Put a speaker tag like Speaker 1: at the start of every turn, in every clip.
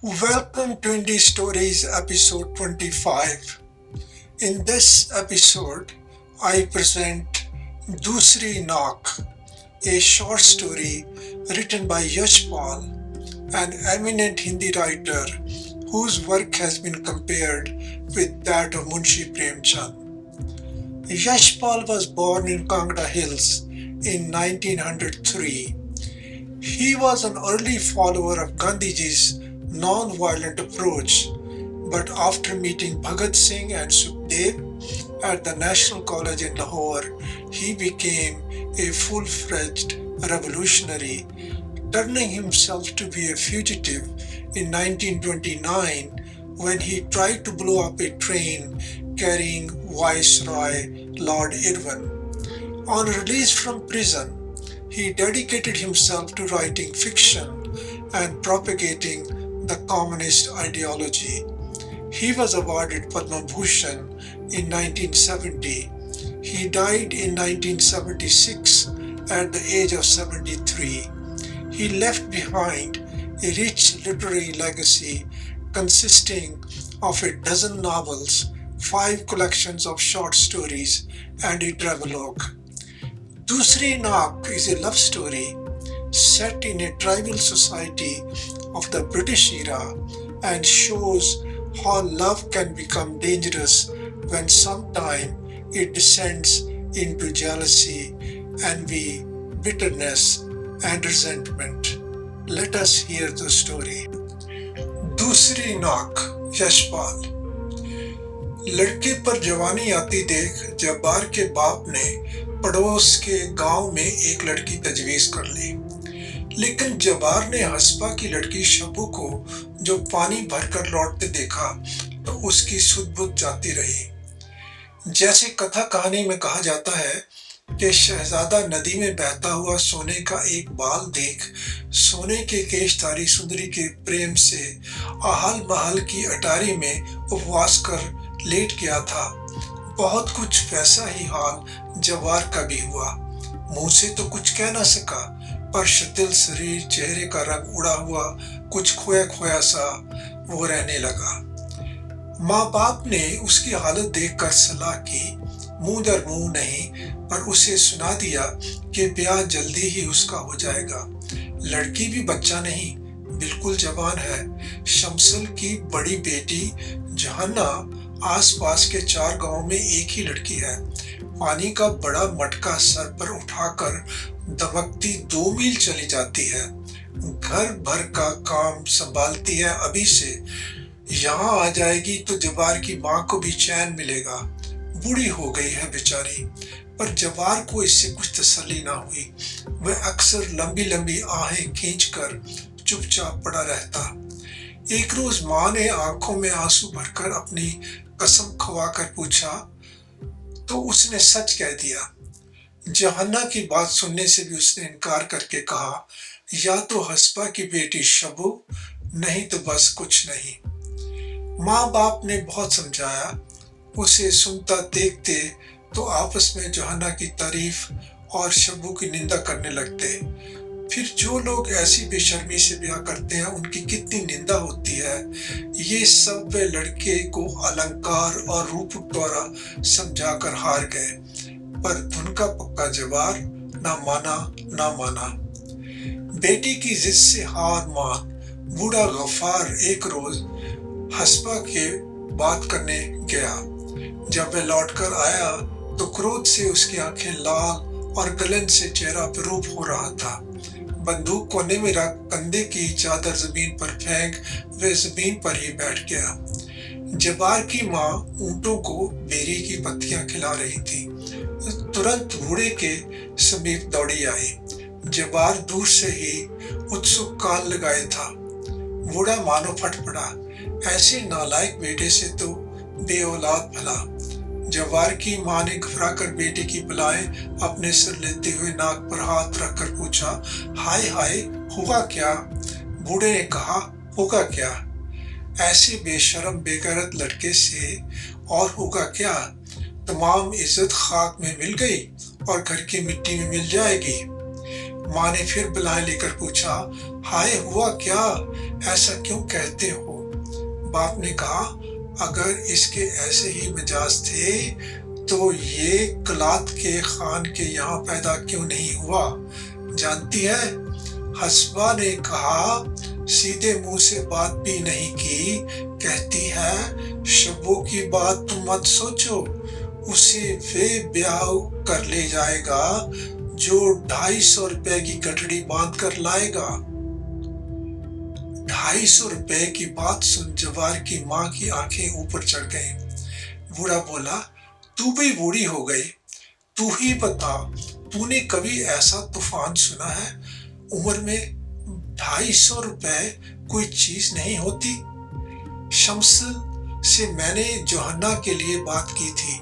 Speaker 1: Welcome to Indie Stories episode 25. In this episode, I present Dusri Knock, a short story written by Yashpal, an eminent Hindi writer whose work has been compared with that of Munshi Premchand. Yashpal was born in Kangra Hills in 1903. He was an early follower of Gandhiji's non-violent approach, but after meeting Bhagat Singh and Sukhdev at the National College in Lahore, he became a full-fledged revolutionary, turning himself to be a fugitive in 1929 when he tried to blow up a train carrying Viceroy Lord Irwin. On release from prison, he dedicated himself to writing fiction and propagating the communist ideology. He was awarded Padma Bhushan in 1970. He died in 1976 at the age of 73. He left behind a rich literary legacy consisting of a dozen novels, 5 collections of short stories, and a travelogue. Dusri Nak is a love story set in a tribal society of the British era and shows how love can become dangerous when sometime it descends into jealousy, envy, bitterness, and resentment. Let us hear the story. दूसरी नाक यशपाल। लड़के पर जवानी आती देख जब्बार के बाप ने पड़ोस के गांव में एक लड़की तजवीज कर ली, लेकिन जब्बार ने हस्बा की लड़की शबू को जो पानी भरकर लौटते देखा तो उसकी सुध-बुध जाती रही। जैसे कथा कहानी में कहा जाता है कि शहजादा नदी में बहता हुआ सोने का एक बाल देख सोने के केशधारी सुंदरी के प्रेम से आहल महल की अटारी में उपवास कर लेट गया था। बहुत कुछ वैसा ही हाल जवार का भी हुआ। मुंह से तो कुछ कह ना सका, पर शिथिल शरीर, चेहरे का रंग उड़ा हुआ, कुछ खोया खोया सा वो रहने लगा। माँ बाप ने उसकी हालत देखकर सलाह की, मुंह दर मुंह नहीं, पर उसे सुना दिया कि ब्याह जल्दी ही उसका हो जाएगा। लड़की भी बच्चा नहीं, बिल्कुल जवान है। शमसल की बड़ी बेटी जहाना आसपास के 4 गांवों में एक ही लड़की है। पानी का बड़ा मटका सर पर उठाकर दमकती 2 मील चली जाती है। घर भर का काम संभालती है अभी से। यहाँ आ जाएगी तो जवार की माँ को भी चैन मिलेगा। बूढ़ी हो गई है बेचारी, पर जवार को इससे कुछ तसल्ली ना हुई। वह अक्सर लंबी लंबी आहें खींचकर चुपचाप पड़ा रहता। एक रोज माँ ने आंखों में आंसू भरकर अपनी कसम खवाकर पूछा तो उसने सच कह दिया। जहाना की बात सुनने से भी उसने इनकार करके कहा, या तो हस्बा की बेटी शबू, नहीं तो बस कुछ नहीं। माँ बाप ने बहुत समझाया, उसे सुनता देखते तो आपस में जोहाना की तारीफ और शबू की निंदा करने लगते। फिर जो लोग ऐसी बेशर्मी से ब्याह करते हैं उनकी कितनी निंदा होती है। ये सब वे लड़के को अलंकार और रूप द्वारा समझाकर हार गए, पर धुन का पक्का जवार ना माना ना माना। बेटी की जिद से हार मान बूढ़ा गफ्फार एक रोज हस्बा के बात करने गया। जब वह लौटकर आया तो क्रोध से उसकी आंखें लाल और गलन से चेहरा विरूप हो रहा था। बंदूक कोने में रख कंधे की चादर जमीन पर फेंक वह जमीन पर ही बैठ गया। जबार की माँ ऊंटों को बेरी की पत्तियां खिला रही थी। तुरंत बूढ़े के समीप दौड़ी आई। जबार दूर से ही उत्सुक कान लगाए था। बूढ़ा मानो फट पड़ा, ऐसे नालायक बेटे से तो बेऔलाद भला। जवार की माँ ने घबरा कर बेटे की बलाएं अपने सिर लेते हुए नाक पर हाथ रखकर पूछा, हाय हाय, हुआ क्या? बूढ़े ने कहा, होगा क्या? ऐसे बेशर्म बेगैरत लड़के से और होगा क्या? तमाम इज्जत खाक में मिल गई और घर की मिट्टी में मिल जाएगी। माँ ने फिर बलाएं लेकर पूछा, हाय हुआ क्या, ऐसा क्यों कहते हो? बाप ने कहा, अगर इसके ऐसे ही मिजाज थे तो ये कलात के खान के यहाँ पैदा क्यों नहीं हुआ? जानती है, हस्बा ने कहा, सीधे मुंह से बात भी नहीं की, कहती है शब्बो की बात तुम मत सोचो, उसे वे ब्याह कर ले जाएगा जो 250 रुपए की गठड़ी बांध कर लाएगा। 250 रुपए की बात सुन जवार की माँ की आंखें ऊपर चढ़ गईं। बूढ़ा बोला, तू भी बूढ़ी हो गई, तू ही बता, तूने कभी ऐसा तूफान सुना है? उम्र में 250 रुपए कोई चीज नहीं होती। शम्स से मैंने जोहन्ना के लिए बात की थी,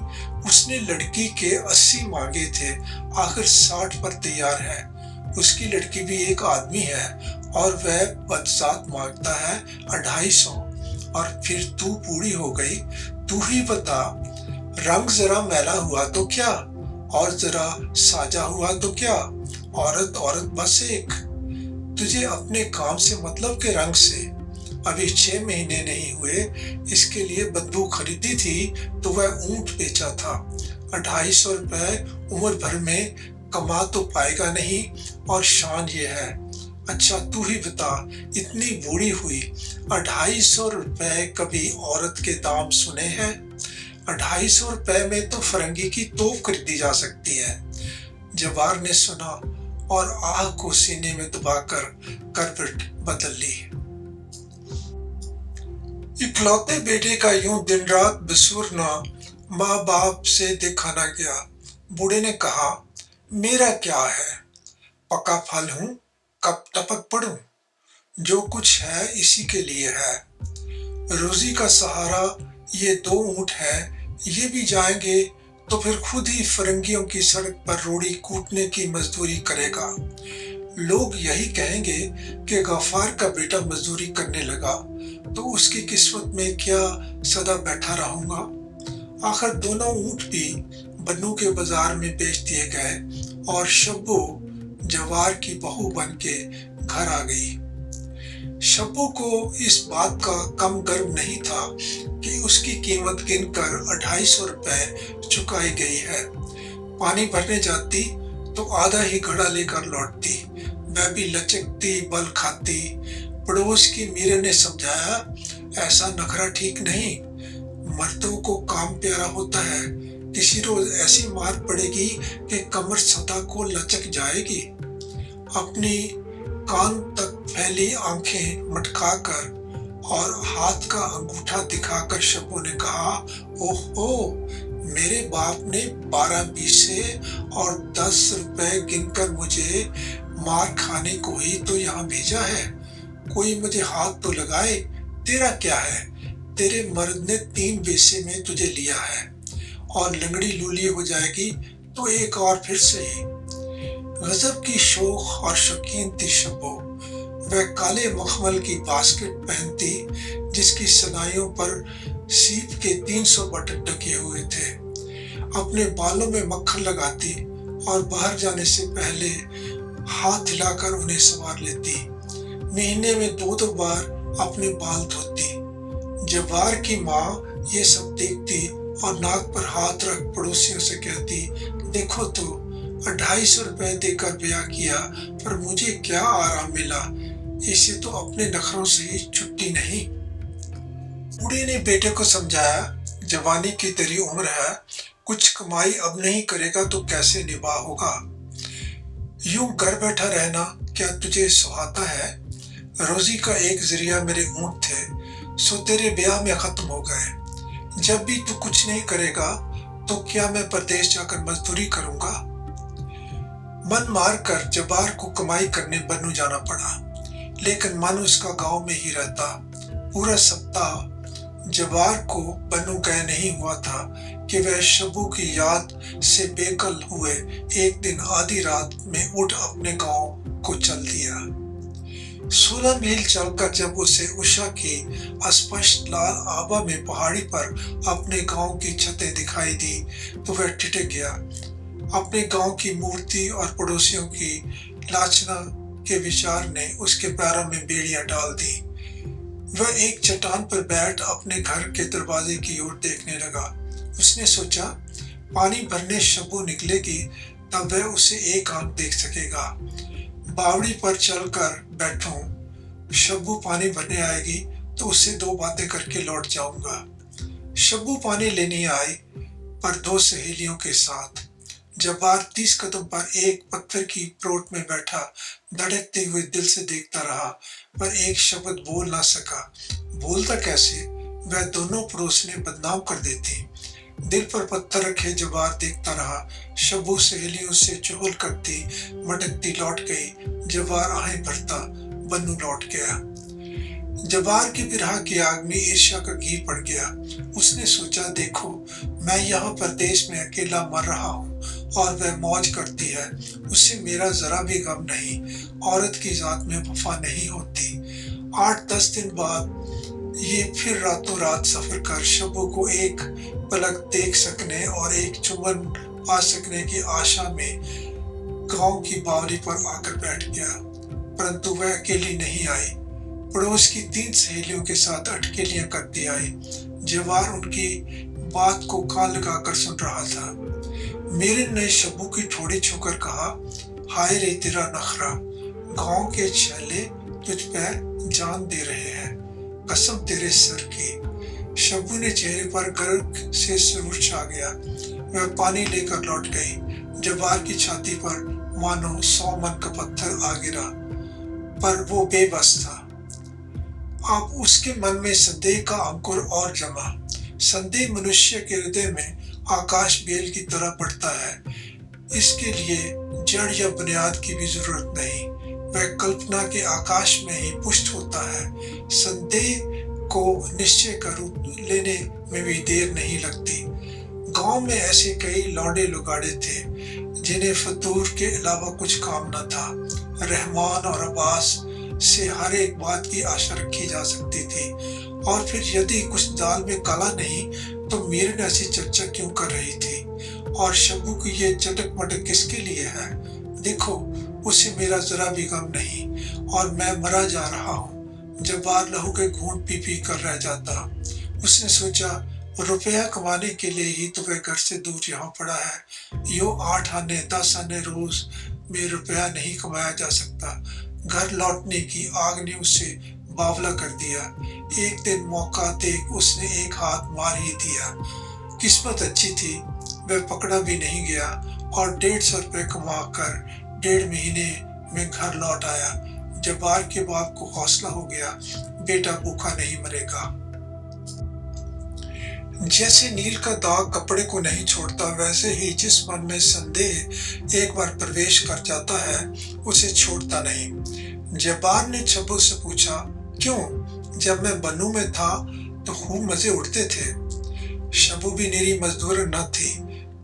Speaker 1: उसने लड़की के 80 मांगे थे, आखिर 60 पर तैयार है। उसकी लड़की भी एक आदमी है और वह बदजात मांगता है 250। और फिर तू बूढ़ी हो गई, तू ही बता, रंग जरा मैला हुआ तो क्या, और जरा साजा हुआ तो क्या, औरत औरत बस एक। तुझे अपने काम से मतलब के रंग से। अभी 6 महीने नहीं हुए, इसके लिए बंदूक खरीदी थी तो वह ऊंट बेचा था। 250 रुपए उम्र भर में कमा तो पाएगा नहीं, और शान ये है। अच्छा तू ही बता, इतनी बूढ़ी हुई, 250 रुपए कभी औरत के दाम सुने हैं? 250 रुपए में तो फरंगी की तोप खरीदी जा सकती है। जवार ने सुना और आह को सीने में दबाकर करवट बदल ली। इकलौते बेटे का यूं दिन रात बसूरना माँ बाप से देखा ना गया। बूढ़े ने कहा, मेरा क्या है, पका फल हूं, कब टपक पड़ूं, जो कुछ है इसी के लिए है। रोजी का सहारा ये 2 ऊंट है, ये भी जाएंगे तो फिर खुद ही फरंगियों की सड़क पर रोड़ी कूटने की मजदूरी करेगा। लोग यही कहेंगे कि गफ्फार का बेटा मजदूरी करने लगा, तो उसकी किस्मत में क्या सदा बैठा रहूंगा। आखिर दोनों ऊंट भी बन्नू के बाजार में बेच दिए गए और शब्बो जवार की बहू बन के घर आ गई। शब्बो को इस बात का कम गर्व नहीं था कि उसकी कीमत गिनकर 250 रुपए चुकाई गई है। पानी भरने जाती तो आधा ही घड़ा लेकर लौटती, वह भी लचकती बल खाती। पड़ोस की मीरा ने समझाया, ऐसा नखरा ठीक नहीं, मर्दों को काम प्यारा होता है, किसी रोज ऐसी मार पड़ेगी कि कमर सदा को लचक जाएगी। अपनी कान तक फैली आंखें मटकाकर और हाथ का अंगूठा दिखाकर शब्बो ने कहा, ओहो, मेरे बाप ने 12 बीसे और 10 रुपए गिनकर मुझे मार खाने को ही तो यहाँ भेजा है। कोई मुझे हाथ तो लगाए, तेरा क्या है? तेरे मर्द ने 3 बीसे में तुझे लिया है, और लंगड़ी लूली हो जाएगी तो एक और फिर सही। गजब की शौक और शौकीन थी शब्बो। वह काले मखमल की बास्केट पहनती जिसकी सनाइयों पर सीप के 300 बटन ढके हुए थे। अपने बालों में मक्खन लगाती और बाहर जाने से पहले हाथ हिलाकर उन्हें संवार लेती। महीने में 2 बार अपने बाल धोती। जवार की माँ ये सब देखती और नाक पर हाथ रख पड़ोसियों से कहती, देखो तो 250 रुपए देकर ब्याह किया, पर मुझे क्या आराम मिला, इसे तो अपने नखरों से ही छुट्टी नहीं। बूढ़े ने बेटे को समझाया, जवानी की तेरी उम्र है, कुछ कमाई अब नहीं करेगा तो कैसे निभा होगा। यूं घर बैठा रहना क्या तुझे सुहाता है? रोजी का एक जरिया मेरे ऊंट थे, सो तेरे ब्याह में खत्म हो गए। जब भी तू कुछ नहीं करेगा तो क्या मैं परदेश जाकर मजदूरी करूंगा? मन मार कर जबार को कमाई करने बन्नू जाना पड़ा, लेकिन मन उसका गांव में ही रहता। पूरा सप्ताह जवार को बन्नू कह नहीं हुआ था कि वह शब्बो की याद से बेकल हुए एक दिन आधी रात में उठ अपने गांव को चल दिया। 16 मील चलकर जब उसे उषा की अस्पष्ट लाल आभा में पहाड़ी पर अपने गांव की छतें दिखाई दी तो वह ठिठक गया। अपने गांव की मूर्ति और पड़ोसियों की लालचा के विचार ने उसके पैरों में बेड़ियां डाल दी। वह एक चट्टान पर बैठ अपने घर के दरवाजे की ओर देखने लगा। उसने सोचा, पानी भरने शब्बू निकलेगी तब वह उसे एक आंख देख सकेगा। बावड़ी पर चलकर बैठूं, शब्बू पानी भरने आएगी तो उससे 2 बातें करके लौट जाऊंगा। शब्बू पानी लेने आई, पर 2 सहेलियों के साथ। जब्बार 30 कदम पर एक पत्थर की प्रोट में बैठा धड़कते हुए दिल से देखता रहा, पर एक शब्द बोल ना सका। बोलता कैसे? वह दोनों पड़ोसने बदनाम कर देती। दिल पर पत्थर रखे जब्बार देखता रहा। शब्बू सहेलियों से चुगल करती मटकती लौट गई। जब्बार आहें भरता बन्नू लौट गया। जब्बार की बिरहा की आग में ईर्ष्या का घी पड़ गया। उसने सोचा, देखो, मैं यहाँ परदेश में अकेला मर रहा हूँ और वह मौज करती है, उससे मेरा जरा भी गम नहीं। औरत की जात में वफा नहीं होती। 8-10 दिन बाद ये फिर रातों रात सफर कर शब्बू को एक पलक देख सकने और एक चुम्बन पा सकने की आशा में गांव की बावड़ी पर आकर बैठ गया। परंतु वह अकेली नहीं आई। पड़ोस की 3 सहेलियों के साथ अटकेलियां करती आई। जवार उनकी बात को कान लगाकर सुन रहा था। मीरन ने शब्बू की ठोड़ी छूकर कहा, हाय रे तेरा नखरा, गांव के छैले तुझ पे जान दे रहे हैं, कसम तेरे सर की। शब्बू ने चेहरे पर गर्व से सुरूर छा गया। वह पानी लेकर लौट गई। जवार की छाती पर मानो 100 मन का पत्थर आ गिरा, पर वो बेबस था। अब उसके मन में संदेह का अंकुर और जमा। संदेह मनुष्य के हृदय में आकाश बेल की तरह बढ़ता है। इसके लिए जड़ या बुनियाद की भी जरूरत नहीं, वह कल्पना के आकाश में ही पुष्ट होता है। संदेह को निश्चय का रूप लेने में भी देर नहीं लगती। गांव में ऐसे कई लौंडे लुगाड़े थे जिन्हें फतूर के अलावा कुछ काम न था। रहमान और अब्बास से हर एक बात की आशा रखी जा सकती थी। और फिर यदि कुछ दाल में काला नहीं तो मीरन ऐसी चर्चा क्यों कर रही थी? और शब्बू की ये चटक मटक किसके लिए है? देखो, उसे मेरा जरा भी गम नहीं और मैं मरा जा रहा हूँ। जब्बार लहू के घूंट पी पी कर रह जाता। उसने सोचा, रुपया कमाने के लिए ही तो वह घर से दूर यहाँ पड़ा है। यो 8 आने 10 आने रोज में रुपया नहीं कमाया जा सकता। घर लौटने की आग ने उसे बावला कर दिया। एक दिन मौका देख उसने एक हाथ मार ही दिया। किस्मत अच्छी थी, वह पकड़ा भी नहीं गया और 150 रुपये कमा कर 1.5 महीने में घर लौट आया। जब्बार के बाप को हौसला हो गया, बेटा भूखा नहीं मरेगा। जैसे नील का दाग कपड़े को नहीं छोड़ता, वैसे ही जिस मन में संदेह एक बार प्रवेश कर जाता है उसे छोड़ता नहीं। जब्बार ने शब्बू से पूछा, क्यों? जब मैं बन्नू में था तो खूब मजे उड़ते थे। शब्बू भी निरी मजदूर न थी।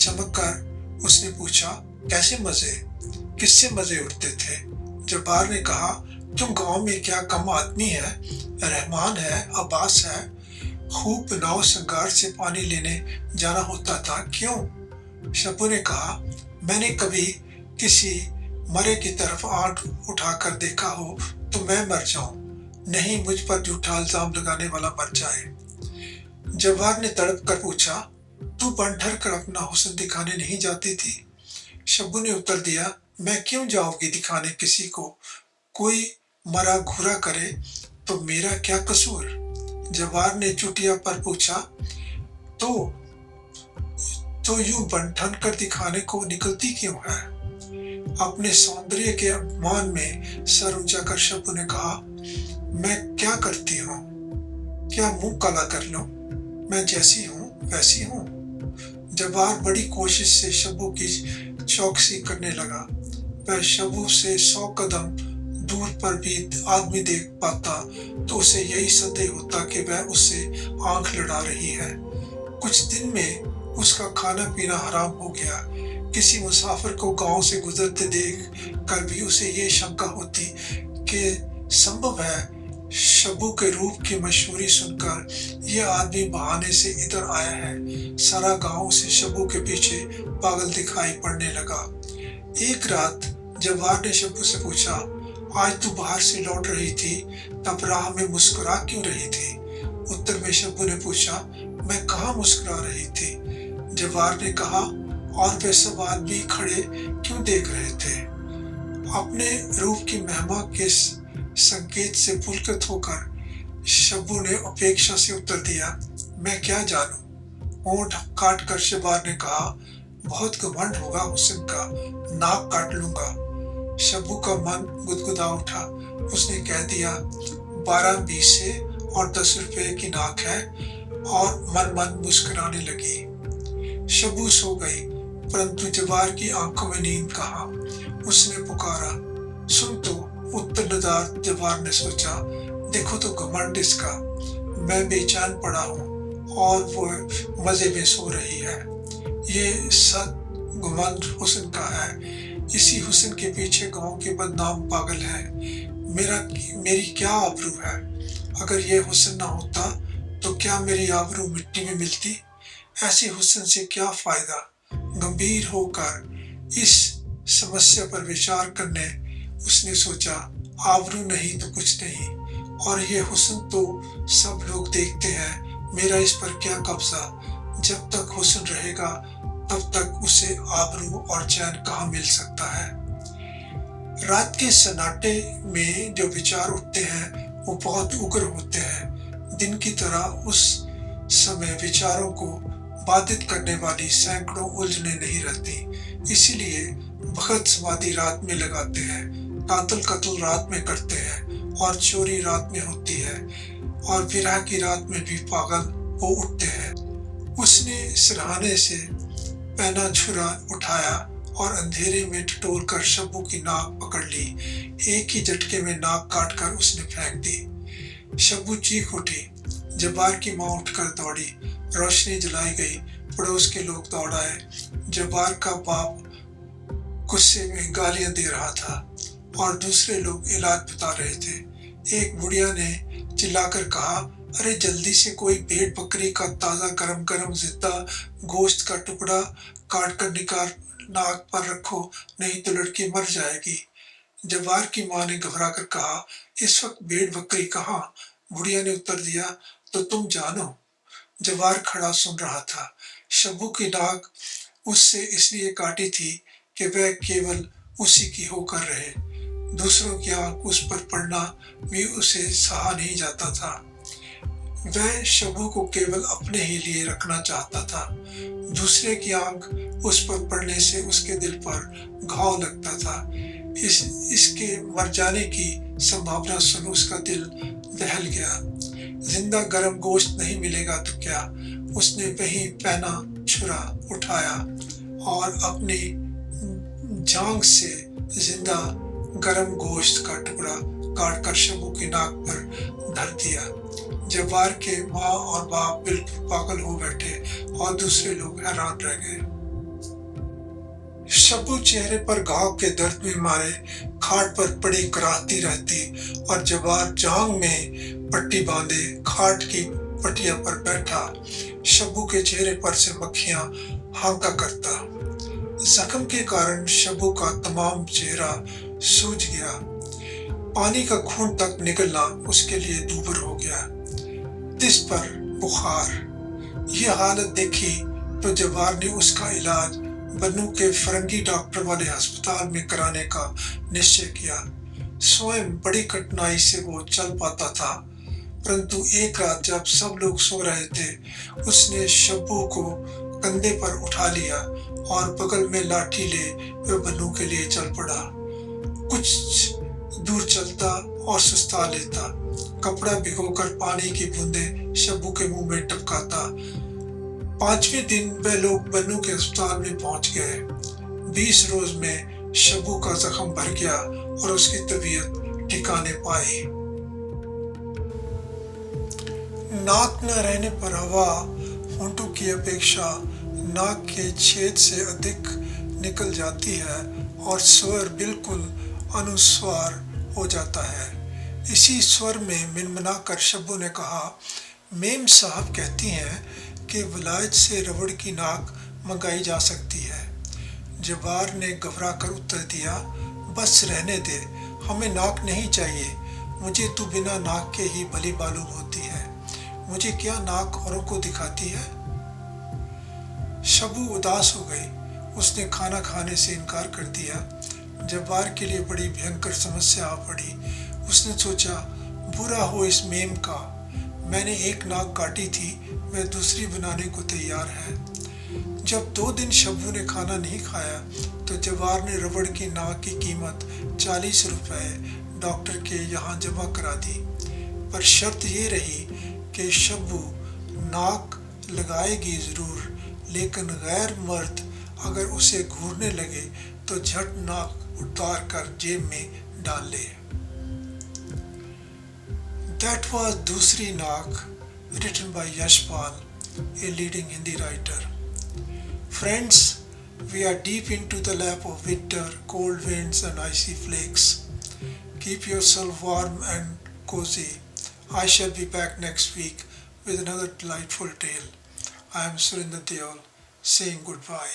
Speaker 1: चमक कर उसने पूछा, कैसे मजे? किससे मजे उड़ते थे? जब्बार ने कहा, क्यों गांव में क्या कम आदमी है? रहमान है, अब्बास है, खूब नाव संगार से पानी लेने जाना होता था। क्यों? शब्बू ने कहा, मैंने कभी किसी मरे की तरफ आंख उठाकर देखा हो तो मैं मर जाऊं, नहीं मुझ पर झूठा इल्जाम लगाने वाला मर जाए। जब्बार ने तड़प कर पूछा, तू बन ठर कर अपना हुस्न दिखाने नहीं जाती थी? शब्बू ने उत्तर दिया, मैं क्यों जाऊंगी दिखाने किसी को? कोई मरा घूरा करे तो मेरा क्या कसूर? जब्बार ने चुटिया पर पूछा, तो यूं बन ठन कर दिखाने को निकलती क्यों है? अपने सौंदर्य के अपमान में सर ऊंचा कर शब्बू ने कहा, मैं क्या करती हूँ? क्या मुंह काला कर लूं? मैं जैसी हूँ वैसी हूँ। जब्बार बड़ी कोशिश से शब्बू की चौकसी करने लगा। वह शब्बू से 100 कदम दूर पर भी आदमी देख पाता तो उसे यही संदेह होता कि वह उससे आंख लड़ा रही है। कुछ दिन में उसका खाना पीना हराम हो गया। किसी मुसाफिर को गांव से गुजरते देख कर भी उसे ये शंका होती कि संभव है शब्बू के रूप की मशहूरी सुनकर यह आदमी बहाने से इधर आया है। सारा गांव उसे शब्बू के पीछे पागल दिखाई पड़ने लगा। एक रात जवार ने शब्बू से पूछा, आज तू बाहर से लौट रही थी, तब राह में मुस्कुरा क्यों रही थी? उत्तर में शब्बू ने पूछा, मैं कहाँ मुस्कुरा रही थी? जवार ने कहा, और वे सब आदमी खड़े क्यों देख रहे थे? अपने रूप की महिमा के संकेत से पुलकित होकर शब्बू ने उपेक्षा से उत्तर दिया, मैं क्या जानूं? होंठ काट कर जवार ने कहा, बहुत घमंड होगा हुस्न का, नाक काट लूंगा। शब्बू का मन गुदगुदा उठा। उसने कह दिया, 12 से और 10 रुपए की नाक है, और मन मन मुस्कुराने लगी। शब्बू सो गई, परंतु जवार की आंखों में नींद कहाँ। उसने पुकारा, सुन तो। उत्तरदार जवार ने सोचा, देखो तो घमंड इसका, मैं बेचैन पड़ा हूँ और वो मजे में सो रही है। ये सत घमंड हुस्न का है। इसी हुस्न के पीछे गांव के बदनाम पागल है। मेरी क्या आबरू है? अगर ये हुस्न ना होता तो क्या मेरी आबरू मिट्टी में मिलती? ऐसी हुस्न से क्या फायदा? गंभीर होकर इस समस्या पर विचार करने उसने सोचा, आबरू नहीं तो कुछ नहीं, और ये हुस्न तो सब लोग देखते हैं, मेरा इस पर क्या कब्जा? जब तक हुस्न रहेगा तब तक उसे आबरू और चैन कहाँ मिल सकता है? रात के सन्नाटे में जो विचार उठते हैं वो बहुत उग्र होते हैं। दिन की तरह उस समय विचारों को बाधित करने वाली सैकड़ों उलझने नहीं रहती। इसीलिए भगत समाधि रात में लगाते हैं, कातल कत्ल रात में करते हैं, और चोरी रात में होती है, और विरह की रात में भी पागल हो उठते हैं। उसने सिरहाने से पैना छुरा उठाया और अंधेरे में टटोल कर शब्बू की नाक पकड़ ली। एक ही झटके में नाक काटकर उसने फेंक दी। शब्बू चीख उठी। जब्बार की माँ उठकर दौड़ी। रोशनी जलाई गई। पड़ोस के लोग दौड़ आए। जब्बार का बाप गुस्से में गालियां दे रहा था और दूसरे लोग इलाज बता रहे थे। एक बुढ़िया ने चिल्लाकर कहा, अरे जल्दी से कोई भेड़ बकरी का ताजा गरम गरम जिंदा गोश्त का टुकड़ा काट कर निकाल नाक पर रखो, नहीं तो लड़की मर जाएगी। जवार की माँ ने घबरा कर कहा, इस वक्त भेड़ बकरी कहाँ? बुढ़िया ने उत्तर दिया, तो तुम जानो। जवार खड़ा सुन रहा था। शब्बू की नाक उससे इसलिए काटी थी कि वह केवल उसी की होकर रहे। दूसरों की आंख उस पर पड़ना भी उसे सहा नहीं जाता था। वह शब्बू को केवल अपने ही लिए रखना चाहता था। दूसरे की आंख उस पर पड़ने से उसके दिल पर घाव लगता था। इसके मर जाने की संभावना सुन उसका दिल दहल गया। जिंदा गरम गोश्त नहीं मिलेगा तो क्या? उसने वही पैना छुरा उठाया और अपनी जांग से जिंदा गरम गोश्त का टुकड़ा काटकर शब्बू की नाक पर धर दिया। जवार के माँ और बाप बिल्कुल पागल हो बैठे और दूसरे लोग हैरान रह गए। शब्बू चेहरे पर घाव के दर्द में मारे खाट पर पड़ी कराहती रहती और जवार जांग में पट्टी बांधे खाट की पटिया पर बैठा शब्बू के चेहरे पर से मक्खियां हांका करता। जख्म के कारण शब्बू का तमाम चेहरा सूज गया। पानी का खून तक निकलना उसके लिए दूभर हो गया। तिस पर बुखार। यह हालत देखी तो जवार ने उसका इलाज बन्नू के फरंगी डॉक्टर वाले अस्पताल में कराने का निश्चय किया। स्वयं बड़ी कठिनाई से वो चल पाता था, परंतु एक रात जब सब लोग सो रहे थे, उसने शब्बू को कंधे पर उठा लिया और बगल में लाठी ले वह बन्नू के लिए चल पड़ा। कुछ दूर चलता और सुस्ता लेता, कपड़ा भिगोकर पानी की बूंदें शब्बू के मुंह में टपकाता। 5वें दिन वह लोग बन्नू के अस्पताल में पहुंच गए। 20 रोज में शब्बू का जख्म भर गया और उसकी तबीयत ठिकाने पाई। नाक न रहने पर हवा होंठों की अपेक्षा नाक के छेद से अधिक निकल जाती है और स्वर बिल्कुल अनुस्वार हो जाता है। इसी स्वर में मिनमिना कर शब्बू ने कहा, मेम साहब कहती हैं कि विलायत से रबड़ की नाक मंगाई जा सकती है। जवार ने घबरा कर उत्तर दिया, बस रहने दे, हमें नाक नहीं चाहिए। मुझे तू बिना नाक के ही भली मालूम होती है। मुझे क्या नाक औरों को दिखाती है? शब्बू उदास हो गई। उसने खाना खाने से इनकार कर दिया। जब्बार के लिए बड़ी भयंकर समस्या आ पड़ी। उसने सोचा, बुरा हो इस मेम का। मैंने एक नाक काटी थी, वह दूसरी बनाने को तैयार है। जब 2 दिन शब्बू ने खाना नहीं खाया तो जवार ने रबड़ की नाक की कीमत 40 रुपए डॉक्टर के यहाँ जमा करा दी। पर शर्त ये रही कि शब्बू नाक लगाएगी ज़रूर, लेकिन गैर मर्द अगर उसे घूरने लगे तो झट नाक उतार कर जेब में डाल ले। That was दूसरी नाक, written by Yashpal, a leading Hindi writer. Friends, we are deep into the lap of winter, cold winds and icy flakes. Keep yourself warm and cozy. I shall be back next week with another delightful tale. I am Surinder Deol saying goodbye.